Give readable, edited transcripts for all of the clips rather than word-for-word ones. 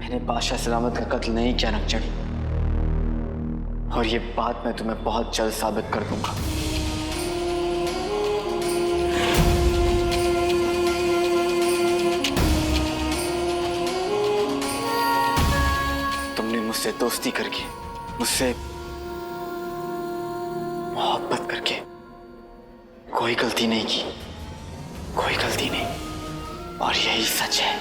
मैंने बादशाह सलामत का कत्ल नहीं किया नक्चड़ी, और ये बात मैं तुम्हें बहुत जल्द साबित कर दूंगा। तुमने मुझसे दोस्ती करके, मुझसे मोहब्बत करके कोई गलती नहीं की, कोई गलती नहीं, और यही सच है।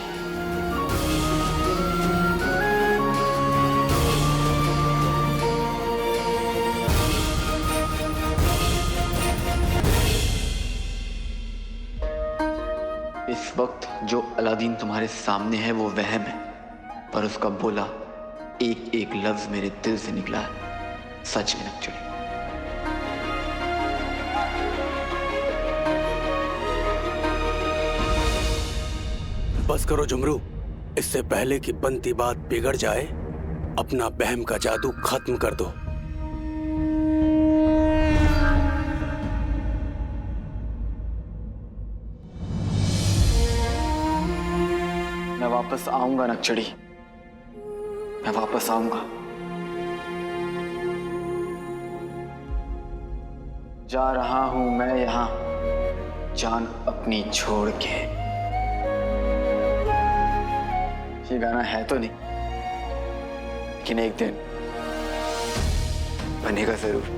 इस वक्त जो अलादीन तुम्हारे सामने है वो वहम है, पर उसका बोला एक एक लफ्ज मेरे दिल से निकला है, सच है नक्चड़ी। बस करो जुमरू, इससे पहले कि बनती बात बिगड़ जाए, अपना बहम का जादू खत्म कर दो। मैं वापस आऊंगा नक्चड़ी, मैं वापस आऊंगा। जा रहा हूं मैं यहां जान अपनी छोड़ के। ये गाना है तो नहीं, लेकिन एक दिन बनेगा जरूर।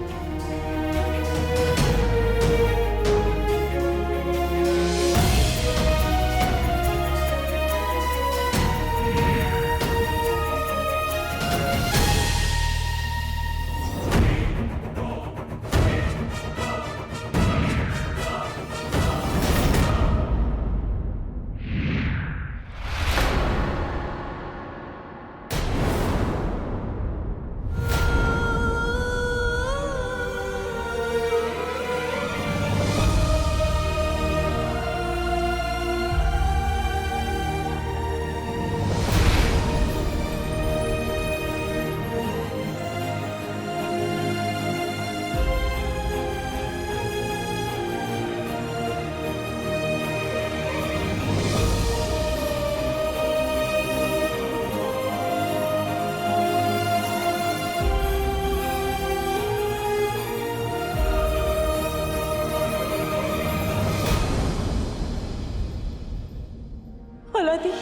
अलादीन,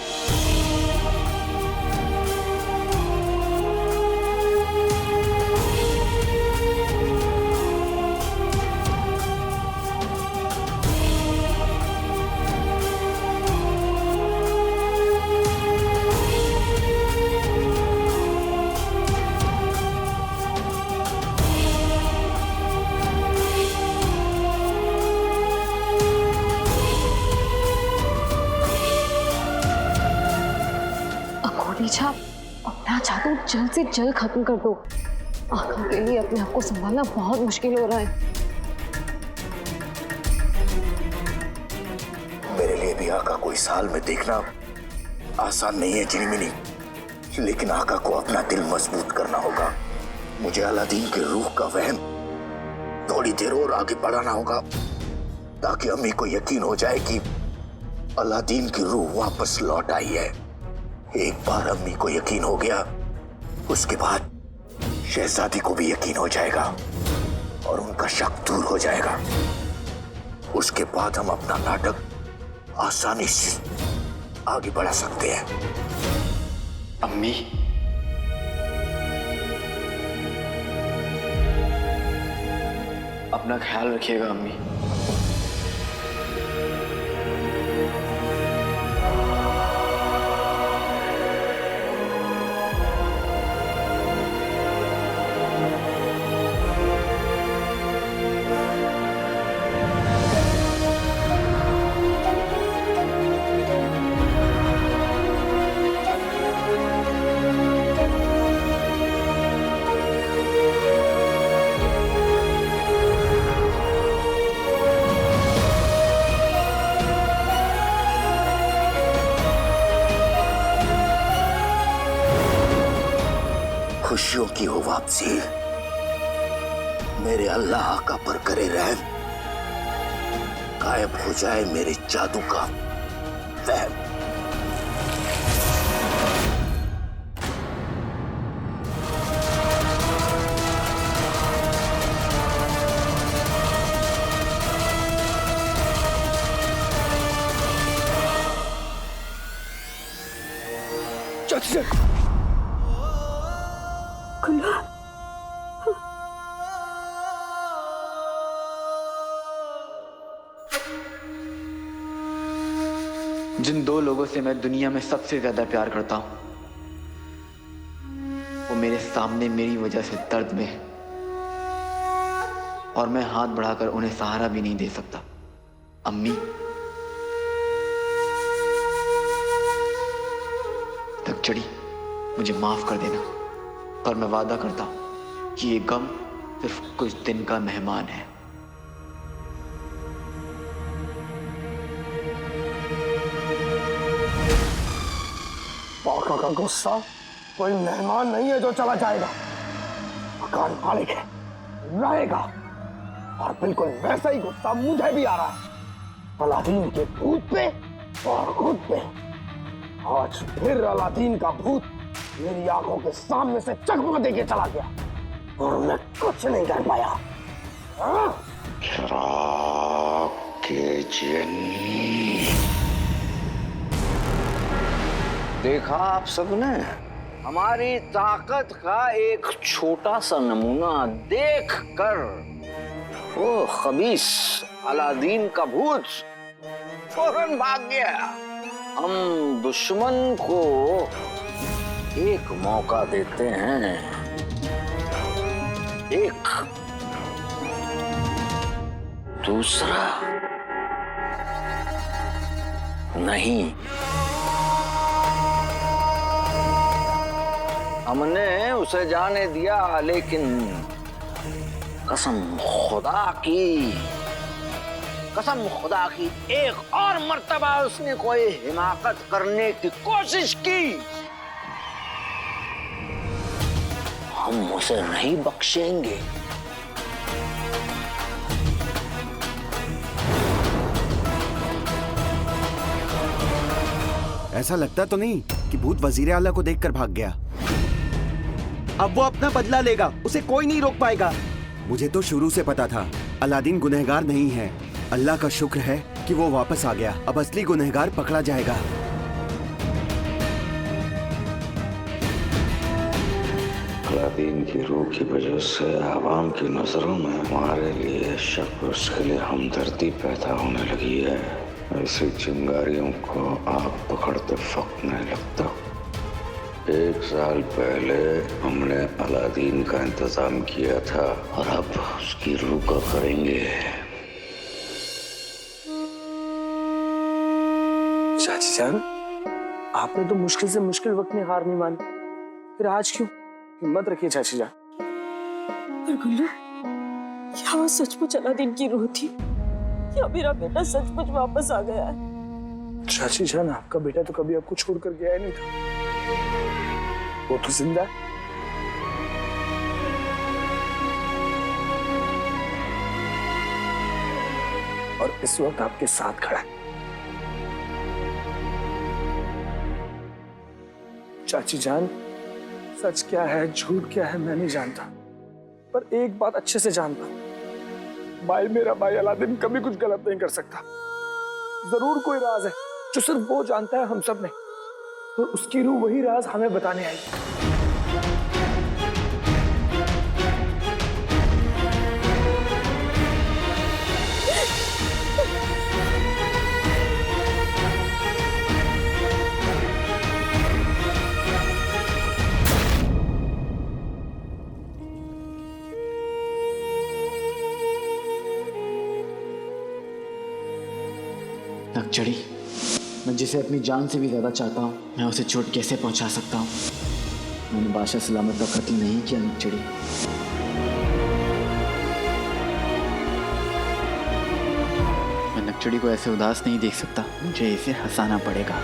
पीछा अपना जादू जल्द से जल्द खत्म कर दो। आका के लिए अपने आप को संभालना बहुत मुश्किल हो रहा है। मेरे लिए भी आका को इस हाल में देखना आसान नहीं है जिनमिनी, लेकिन आका को अपना दिल मजबूत करना होगा। मुझे अलादीन के रूह का वहम थोड़ी देर और आगे बढ़ाना होगा, ताकि अम्मी को यकीन हो जाए कि अलादीन की रूह वापस लौट आई है। एक बार अम्मी को यकीन हो गया, उसके बाद शहजादी को भी यकीन हो जाएगा और उनका शक दूर हो जाएगा। उसके बाद हम अपना नाटक आसानी से आगे बढ़ा सकते हैं। अम्मी, अपना ख्याल रखिएगा अम्मी। खुशियों की हो वापसी, मेरे अल्लाह आका पर करे रहम, गायब हो जाए मेरे जादू का वहम। चाची खुला जिन दो लोगों से मैं दुनिया में सबसे ज्यादा प्यार करता हूं, वो मेरे सामने मेरी वजह से दर्द में है और मैं हाथ बढ़ाकर उन्हें सहारा भी नहीं दे सकता। अम्मी, नक्चड़ी, मुझे माफ कर देना, पर मैं वादा करता हूं कि ये गम सिर्फ कुछ दिन का मेहमान है। पाका का गुस्सा कोई मेहमान नहीं है जो चला जाएगा, मकान मालिक है, रहेगा। और बिल्कुल वैसा ही गुस्सा मुझे भी आ रहा है, अलादीन के भूत पे और खुद पे। आज फिर अलादीन का भूत मेरी आंखों के सामने से चकमा देके चला गया और मैं कुछ नहीं कर पाया। चिराग के जिन। देखा आप सबने, हमारी ताकत का एक छोटा सा नमूना देखकर वो खबीस अलादीन का भूत फौरन भाग गया। हम दुश्मन को एक मौका देते हैं, एक, दूसरा नहीं। हमने उसे जाने दिया, लेकिन कसम खुदा की एक और मर्तबा उसने कोई हिमाकत करने की कोशिश की, हम उसे नहीं बख्शेंगे। ऐसा लगता तो नहीं कि भूत वजीर आला को देखकर भाग गया। अब वो अपना बदला लेगा, उसे कोई नहीं रोक पाएगा। मुझे तो शुरू से पता था अलादीन गुनहगार नहीं है। अल्लाह का शुक्र है कि वो वापस आ गया। अब असली गुनहगार पकड़ा जाएगा। अलादीन की रूह की वजह से आवाम की नजरों में हमारे लिए शक, उसके लिए हमदर्दी पैदा होने लगी है। ऐसी चिंगारियों को आग पकड़ते वक्त नहीं लगता। 1 साल पहले हमने अलादीन का इंतजाम किया था और अब उसकी रूह का करेंगे। चाची जान, आपने तो मुश्किल से मुश्किल वक्त में हार नहीं मानी, फिर आज क्यों? हिम्मत रखिए चाची जान। पर गुल्लू, क्या वो सचमुच अलादीन की रूह थी या मेरा बेटा सचमुच वापस आ गया है? चाची जान, आपका बेटा तो कभी आपको छोड़कर गया ही नहीं था, वो तो जिंदा है। और इस वक्त आपके साथ खड़ा है। चाची जान, सच क्या है झूठ क्या है मैं नहीं जानता, पर एक बात अच्छे से जानता हूं, मेरा भाई अलादीन कभी कुछ गलत नहीं कर सकता। जरूर कोई राज है जो सिर्फ वो जानता है, हम सब नहीं, और उसकी रूह वही राज हमें बताने आई। नक्चड़ी, मैं जिसे अपनी जान से भी ज्यादा चाहता हूँ, मैं उसे चोट कैसे पहुंचा सकता हूँ? मैंने बादशाह सलामत का कत्ल नहीं किया नक्चड़ी। मैं नक्चड़ी को ऐसे उदास नहीं देख सकता, मुझे इसे हंसाना पड़ेगा।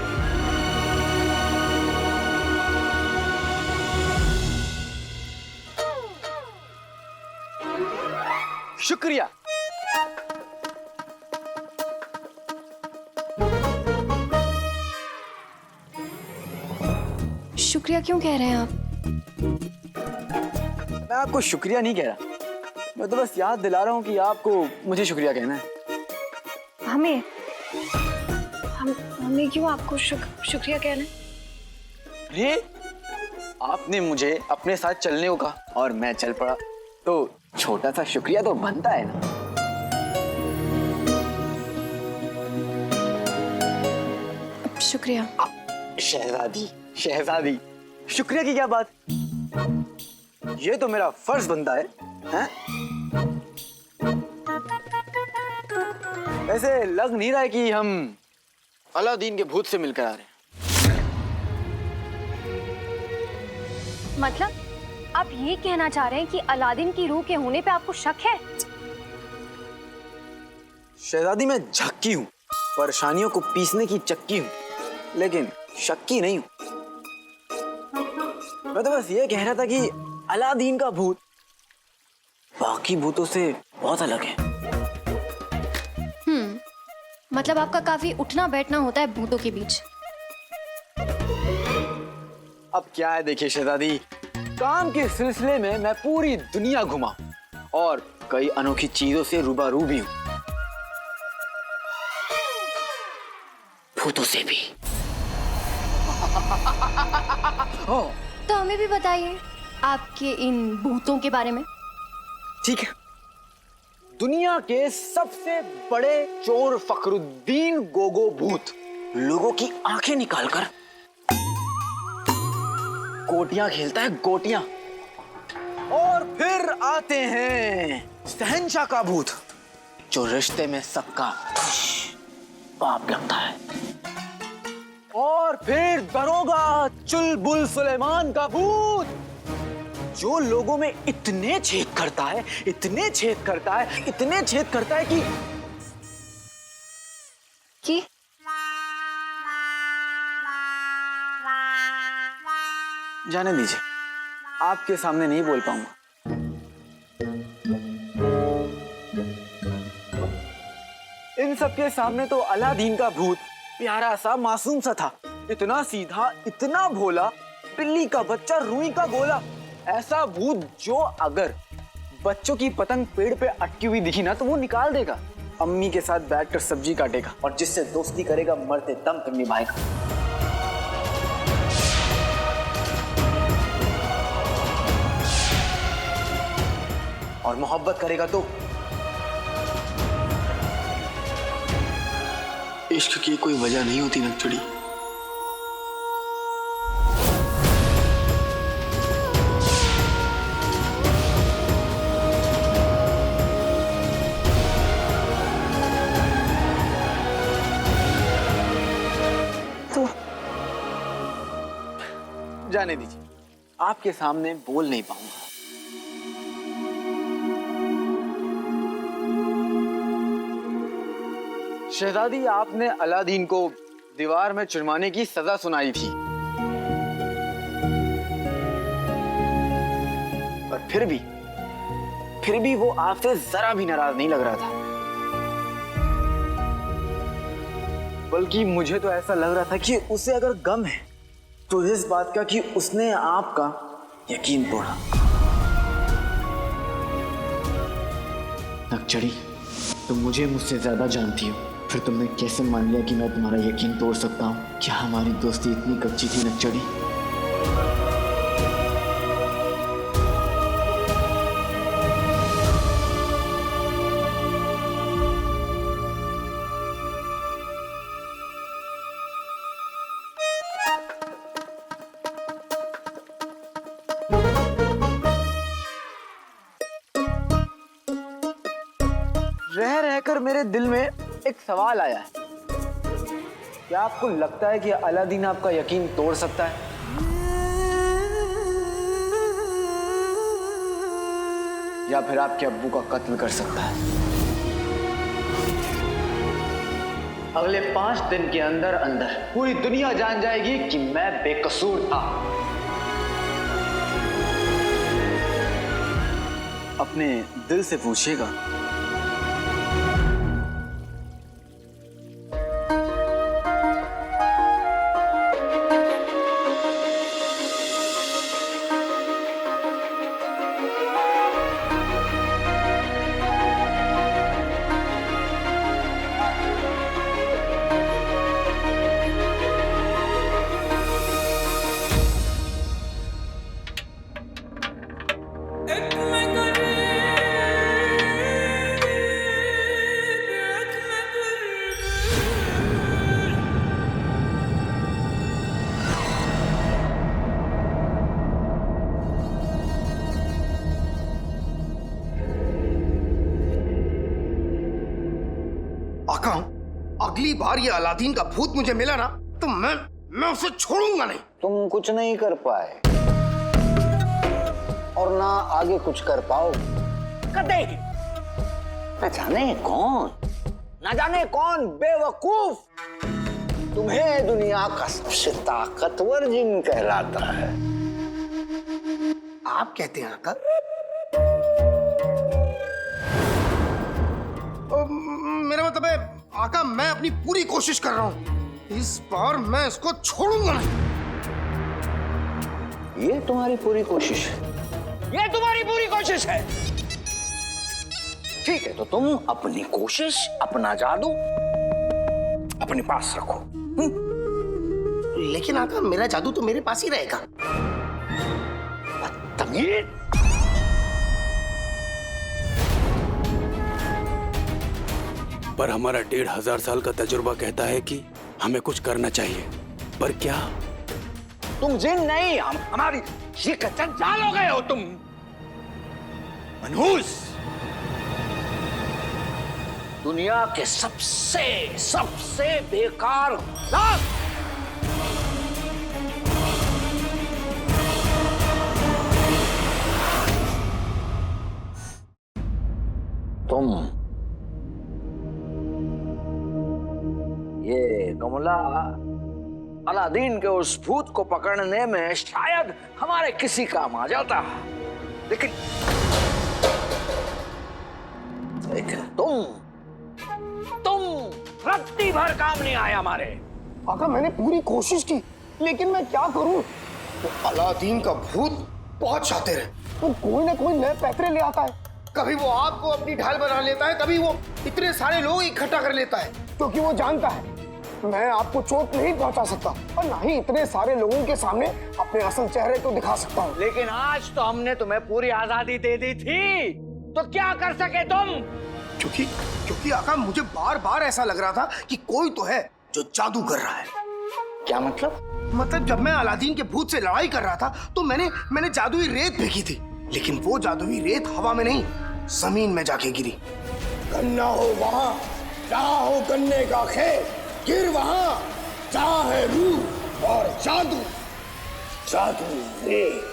शुक्रिया। शुक्रिया क्यों कह रहे हैं आप? मैं आपको शुक्रिया नहीं कह रहा, मैं तो बस याद दिला रहा हूँ कि आपको मुझे शुक्रिया कहना है। हमें क्यों आपको शुक्रिया कहना है? अरे आपने मुझे अपने साथ चलने को कहा और मैं चल पड़ा, तो छोटा सा शुक्रिया तो बनता है ना। शुक्रिया। शहजादी शहजादी, शुक्रिया की क्या बात, ये तो मेरा फर्ज बनता है, हैं? ऐसे लग नहीं रहा है कि हम अलादीन के भूत से मिलकर आ रहे हैं। मतलब आप ये कहना चाह रहे हैं कि अलादीन की रूह के होने पे आपको शक है? शहजादी मैं झक्की हूँ, परेशानियों को पीसने की चक्की हूँ, लेकिन शक्की नहीं हूँ। मैं तो बस ये कह रहा था कि अलादीन का भूत बाकी भूतों से बहुत अलग है। मतलब आपका काफी उठना बैठना होता है भूतों के बीच। अब क्या है, देखिए शहजादी, काम के सिलसिले में मैं पूरी दुनिया घुमा और कई अनोखी चीजों से रूबरू भी हूं, भूतों से भी। तो हमें भी बताइए आपके इन भूतों के बारे में। ठीक है, दुनिया के सबसे बड़े चोर फखरुद्दीन गोगो भूत लोगों की आंखें निकालकर गोटियां खेलता है, गोटियां। और फिर आते हैं शहंशाह का भूत, जो रिश्ते में सबका पाप लगता है। और फिर दरोगा चुलबुल सुलेमान का भूत, जो लोगों में इतने छेद करता है, इतने छेद करता है, इतने छेद करता है कि जाने दीजिए, आपके सामने नहीं बोल पाऊंगा। इन सबके सामने तो अलादीन का भूत प्यारा सा मासूम सा था, इतना सीधा, इतना भोला, बिल्ली का बच्चा, रुई का गोला। ऐसा भूत जो अगर बच्चों की पतंग पेड़ पे अटकी हुई दिखी ना तो वो निकाल देगा, अम्मी के साथ बैठकर सब्जी काटेगा और जिससे दोस्ती करेगा मरते दम तक निभाएगा। और मोहब्बत करेगा तो इश्क की कोई वजह नहीं होती नकचड़ी। तो जाने दीजिए, आपके सामने बोल नहीं पाऊंगा। शहजादी, आपने अलादीन को दीवार में चुनवाने की सजा सुनाई थी, और फिर भी वो आपसे जरा भी नाराज नहीं लग रहा था। बल्कि मुझे तो ऐसा लग रहा था कि उसे अगर गम है तो इस बात का कि उसने आपका यकीन तोड़ा। नकचड़ी, तुम मुझे मुझसे ज्यादा जानती हो, फिर तुमने कैसे मान लिया कि मैं तुम्हारा यकीन तोड़ सकता हूँ? क्या हमारी दोस्ती इतनी कच्ची थी नकचड़ी? रह रहकर मेरे दिल में एक सवाल आया है, क्या आपको लगता है कि अलादीन आपका यकीन तोड़ सकता है? या फिर आपके अब्बू का कत्ल कर सकता है? अगले 5 दिन के अंदर अंदर पूरी दुनिया जान जाएगी कि मैं बेकसूर था। अपने दिल से पूछिएगा। अगली बार ये अलादीन का भूत मुझे मिला ना तो मैं उसे छोड़ूंगा नहीं। तुम कुछ नहीं कर पाए और ना आगे कुछ कर पाओ। कदे न जाने कौन बेवकूफ तुम्हें दुनिया का सबसे ताकतवर जिन कहलाता है। आप कहते हैं आका? मेरा मतलब है आका, मैं अपनी पूरी कोशिश कर रहा हूं, इस बार मैं इसको छोड़ूंगा नहीं। ये तुम्हारी पूरी कोशिश है? ये तुम्हारी पूरी कोशिश है? ठीक है, तो तुम अपनी कोशिश, अपना जादू अपने पास रखो। लेकिन आका, मेरा जादू तो मेरे पास ही रहेगा। बदतमीज! पर हमारा 1500 साल का तजुर्बा कहता है कि हमें कुछ करना चाहिए। पर क्या? तुम जिन नहीं, हमारी शिकस्त जाल हो गए हो तुम। मनहूस, दुनिया के सबसे बेकार लाख तुम। ये कमला अलादीन के उस भूत को पकड़ने में शायद हमारे किसी काम आ जाता, लेकिन तुम रत्ती भर काम नहीं आए हमारे। आका, मैंने पूरी कोशिश की, लेकिन मैं क्या करूं? तो अलादीन का भूत बहुत शातिर है, वो कोई ना कोई नए पैतरे ले आता है। कभी वो आपको अपनी ढाल बना लेता है, कभी वो इतने सारे लोग इकट्ठा कर लेता है, क्योंकि वो जानता है मैं आपको चोट नहीं पहुंचा सकता और ना ही इतने सारे लोगों के सामने अपने असल चेहरे को दिखा सकता हूँ। लेकिन आज तो हमने तुम्हें पूरी आजादी दे दी थी, तो क्या कर सके तुम? क्योंकि आका, मुझे बार बार ऐसा लग रहा था कि कोई तो है जो जादू कर रहा है। क्या मतलब? मतलब जब मैं अलादीन के भूत से लड़ाई कर रहा था तो मैंने जादुई रेत फेंकी थी, लेकिन वो जादुई रेत हवा में नहीं, जमीन में जाके गिरी। गन्ना हो वहां जहां हो गन्ने का खेत, गिर वहां जहां है रूह और जादू रेत।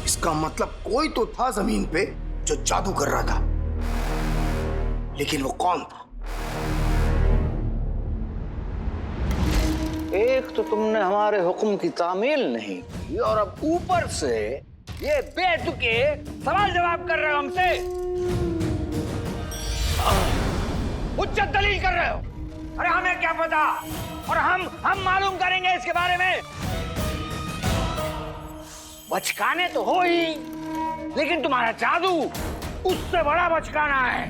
इसका मतलब कोई तो था जमीन पे जो जादू कर रहा था, लेकिन वो कौन था? एक तो तुमने हमारे हुक्म की तामील नहीं की और अब ऊपर से ये बेतुके सवाल जवाब कर रहे हो हमसे। उच्चत दलील कर रहे हो। अरे हमें क्या पता, और हम मालूम करेंगे इसके बारे में। बचकाने तो हो ही, लेकिन तुम्हारा जादू उससे बड़ा बचकाना है।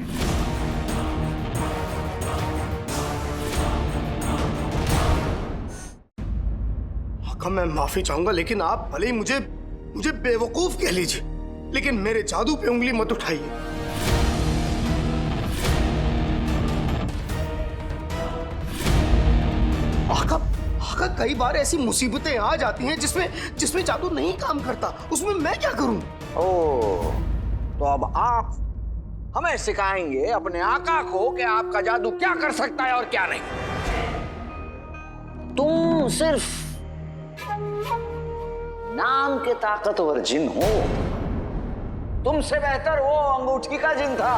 आका, मैं माफी चाहूंगा, लेकिन आप भले ही मुझे बेवकूफ कह लीजिए, लेकिन मेरे जादू पे उंगली मत उठाइए। आका, कई बार ऐसी मुसीबतें आ जाती हैं जिसमें जादू नहीं काम करता, उसमें मैं क्या करूं? ओह, तो अब आप हमें सिखाएंगे अपने आका को कि आपका जादू क्या कर सकता है और क्या नहीं। तुम सिर्फ नाम के ताकतवर जिन हो, तुमसे बेहतर वो अंगूठी का जिन था।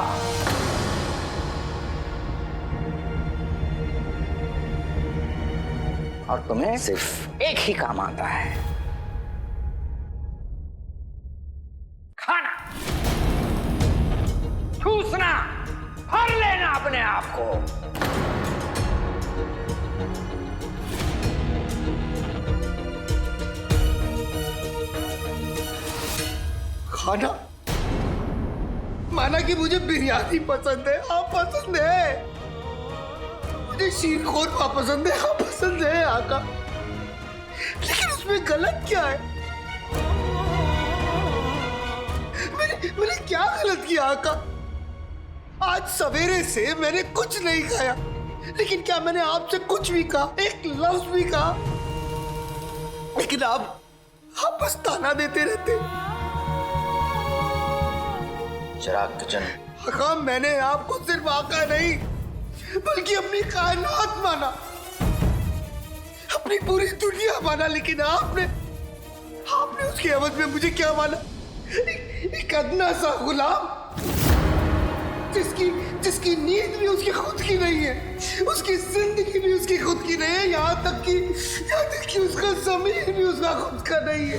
और तुम्हें सिर्फ एक ही काम आता है, खाना, ठूसना, भर लेना अपने आप को। खाना? माना कि मुझे बिरयानी पसंद है, आप पसंद है, मुझे शीरखोरमा पसंद है, आप पसंद है आका, लेकिन उसमें गलत क्या है? मैंने क्या गलत किया आका? आज सवेरे से मैंने कुछ नहीं खाया, लेकिन क्या मैंने आपसे कुछ भी कहा, एक लफ्ज भी कहा? लेकिन आप बस ताना देते रहते। चिराग किचन, आका, मैंने आपको सिर्फ आका नहीं बल्कि अपनी कायनात माना, अपनी पूरी दुनिया माना, लेकिन आपने उसके एवज में मुझे क्या माना? एक अदना सा गुलाम जिसकी नींद भी उसकी खुद की नहीं है, उसकी जिंदगी भी उसकी खुद की नहीं है, यहाँ तक कि उसका ज़मीर भी उसका खुद का नहीं है।